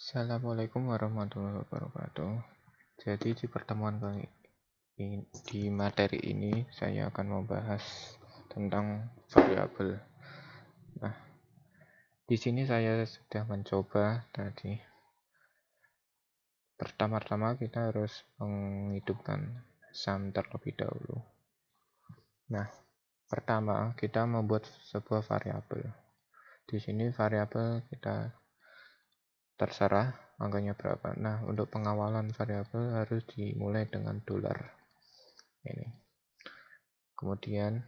Assalamualaikum warahmatullahi wabarakatuh. Jadi di pertemuan kali ini, di materi ini saya akan membahas tentang variabel. Nah, di sini saya sudah mencoba tadi. Pertama-tama kita harus menghidupkan sum terlebih dahulu. Nah, pertama kita membuat sebuah variabel. Di sini variabel kita terserah angkanya berapa. Nah, untuk pengawalan variabel harus dimulai dengan dolar. Ini. Kemudian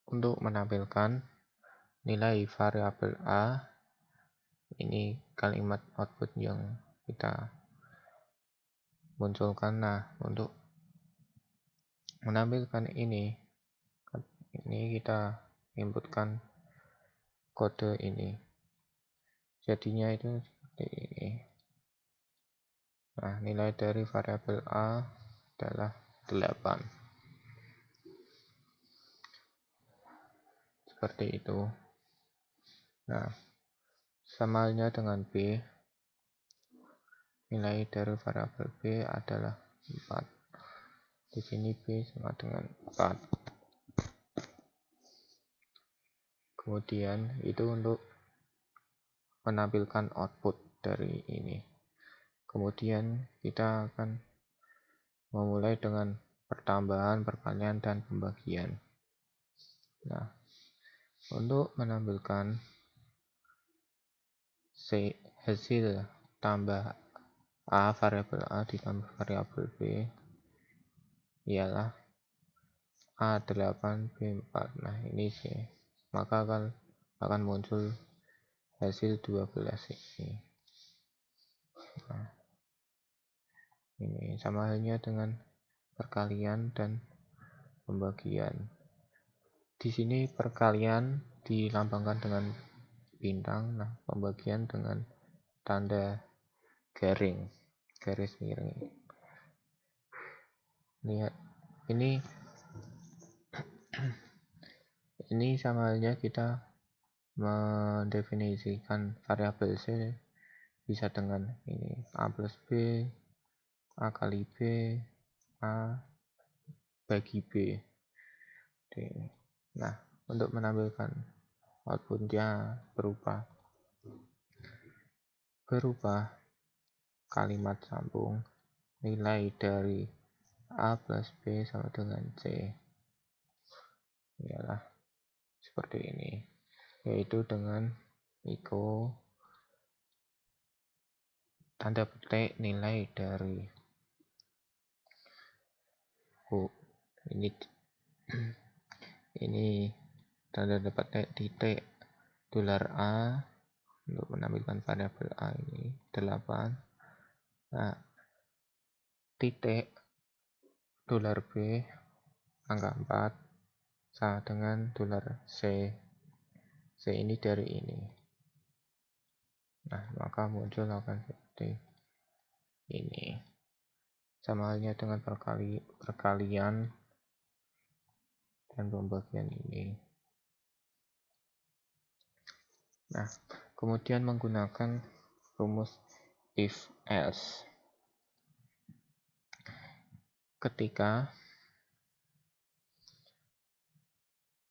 untuk menampilkan nilai variabel A, ini kalimat output yang kita munculkan. Nah, untuk menampilkan ini kita inputkan kode ini. Jadinya itu seperti ini. Nah, nilai dari variabel A adalah 8. Seperti itu. Nah, sama halnya dengan B. Nilai dari variabel B adalah 4. Di sini B sama dengan 4. Kemudian itu untuk menampilkan output dari ini. Kemudian kita akan memulai dengan pertambahan, perkalian, dan pembagian. Nah, untuk menampilkan hasil tambah A, variabel A ditambah variabel B ialah A8, B4. Nah, ini C. Maka akan muncul hasil 12 ini. Nah, ini sama halnya dengan perkalian dan pembagian. Di sini perkalian dilambangkan dengan bintang, nah pembagian dengan tanda garis miring. Lihat, ini sama halnya kita mendefinisikan variabel C bisa dengan ini A plus B, A kali B, A bagi B. Nah, untuk menampilkan outputnya berupa kalimat sambung nilai dari A plus B sama dengan C ialah seperti ini, yaitu dengan ICO tanda petik nilai dari ini tanda petik titik dolar A untuk menampilkan variabel A ini 8. Nah, titik dolar B angka 4 sama dengan dolar C ini dari ini. Nah, maka muncul akan seperti ini. Sama halnya dengan perkalian dan pembagian ini. Nah, kemudian menggunakan rumus if else. Ketika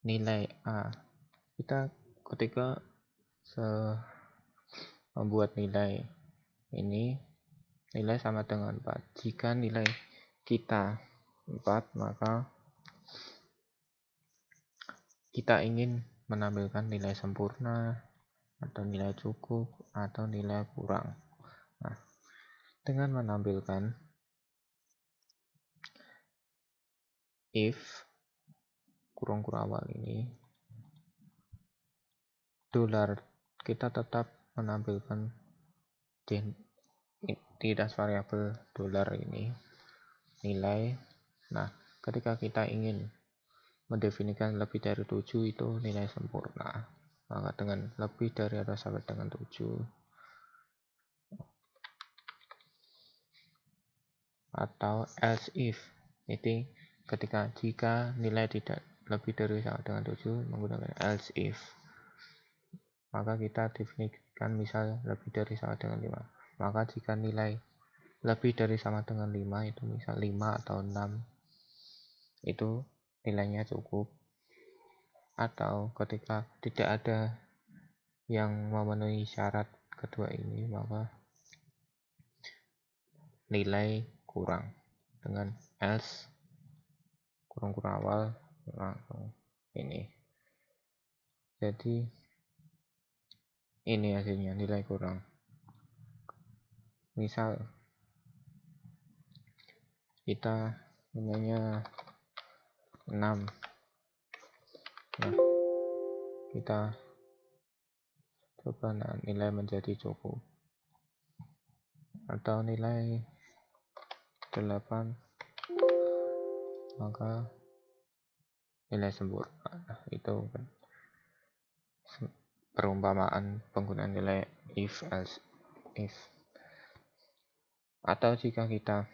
nilai A, ketika membuat nilai ini, nilai sama dengan 4. Jika nilai kita 4, maka kita ingin menampilkan nilai sempurna atau nilai cukup atau nilai kurang. Nah, dengan menampilkan if kurung awal ini, dolar kita tetap menampilkan tidak variabel dolar ini nilai. Nah, ketika kita ingin mendefinisikan lebih dari 7 itu nilai sempurna, maka dengan lebih dari atau sama dengan 7 atau else if, itu jika nilai tidak lebih dari sama dengan 7 menggunakan else if, maka kita kan misal lebih dari sama dengan 5. Maka jika nilai lebih dari sama dengan 5 itu misal 5 atau 6, itu nilainya cukup. Atau ketika tidak ada yang memenuhi syarat kedua ini, maka nilai kurang dengan else kurang awal langsung ini. Jadi ini hasilnya, nilai kurang. Misal kita nilainya 6. Nah, kita coba nilai menjadi cukup. Atau nilai 8, maka nilai sempurna. Itu kan perumpamaan penggunaan nilai if else if. Atau jika kita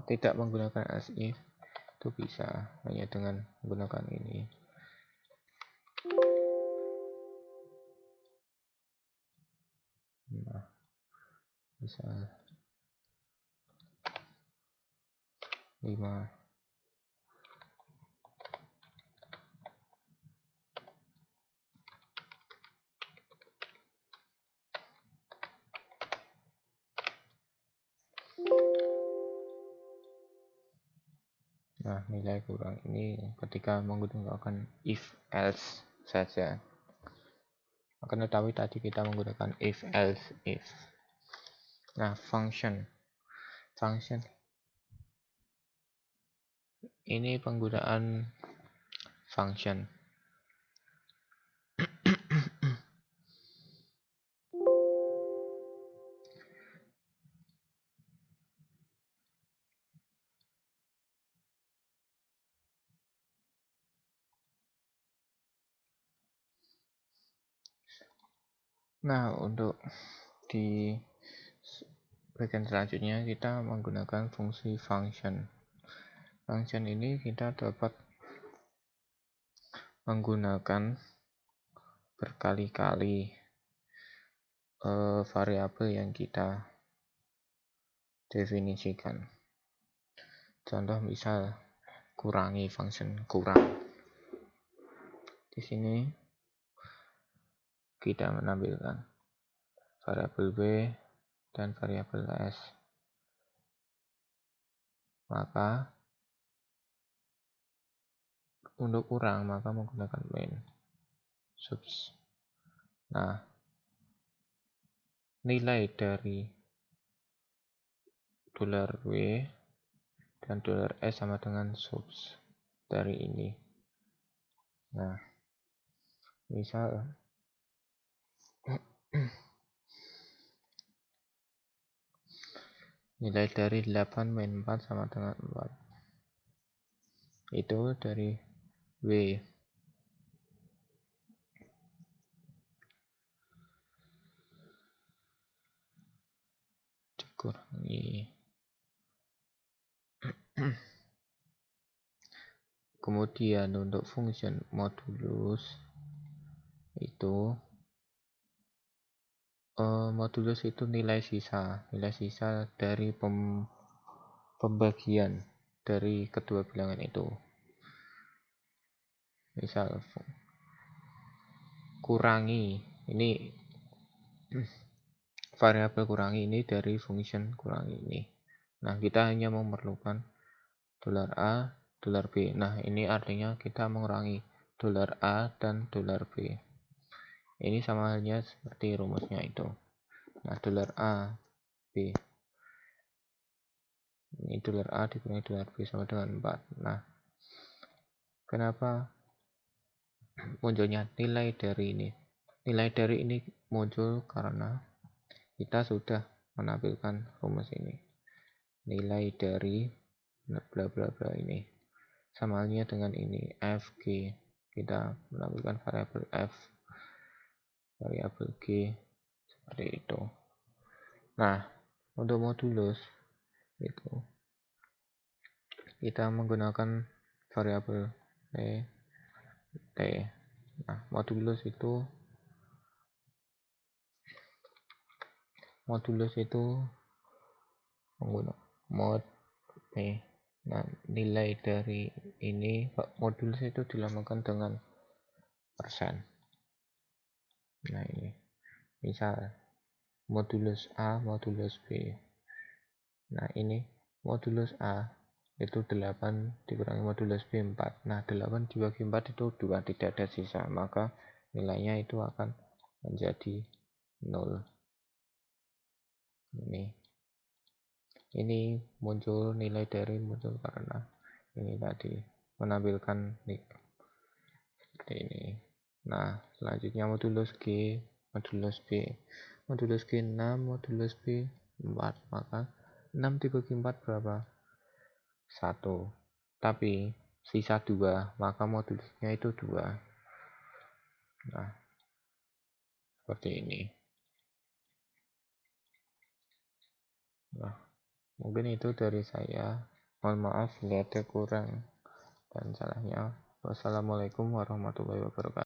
tidak menggunakan else if, itu bisa hanya dengan menggunakan ini. Nah, bisa 5. Nah, nilai kurang ini ketika menggunakan if else saja. Akan tetapi tadi kita menggunakan if else if. Nah, function ini penggunaan function. Nah, untuk di bagian selanjutnya kita menggunakan fungsi function. Function ini kita dapat menggunakan berkali-kali variabel yang kita definisikan. Contoh misal kurangi, function kurang. Di sini kita menampilkan variabel b dan variabel s. Maka untuk kurang maka menggunakan main subs. Nah, nilai dari $w dan $s sama dengan subs dari ini. Nah, misal nilai dari 8 min 4 sama dengan 4. Itu dari W. Dikurangi. Kemudian untuk function modulus itu modulus itu nilai sisa dari pembagian dari kedua bilangan itu. Misal kurangi ini variabel kurangi ini dari function kurangi ini. Nah, kita hanya memerlukan $a, $b. Nah, ini artinya kita mengurangi $a dan $b. Ini sama halnya seperti rumusnya itu. Nah, $a, b. Ini $a dikurangi $b sama dengan 4. Nah, kenapa munculnya nilai dari ini? Nilai dari ini muncul karena kita sudah menampilkan rumus ini. Nilai dari bla bla bla ini sama halnya dengan ini f g. Kita menampilkan variabel f, variabel g seperti itu. Nah, untuk modulus itu kita menggunakan variabel t. Nah, modulus itu menggunakan mod nah, nilai dari ini modulus itu dinamakan dengan persen. Nah, ini misal modulus A, modulus B. Nah, ini modulus A itu 8 dikurangi modulus B 4. Nah, 8 dibagi 4 itu 2, tidak ada sisa, maka nilainya itu akan menjadi 0. Ini muncul nilai dari muncul karena ini tadi menampilkan seperti ini. Nah, selanjutnya modulus G, modulus B. Modulus G 6, modulus B 4. Maka 6 dibagi 4 berapa? 1. Tapi sisa 2, maka modulusnya itu 2. Nah, seperti ini. Nah, mungkin itu dari saya. Mohon maaf bila ada kurang dan salahnya. Wassalamualaikum warahmatullahi wabarakatuh.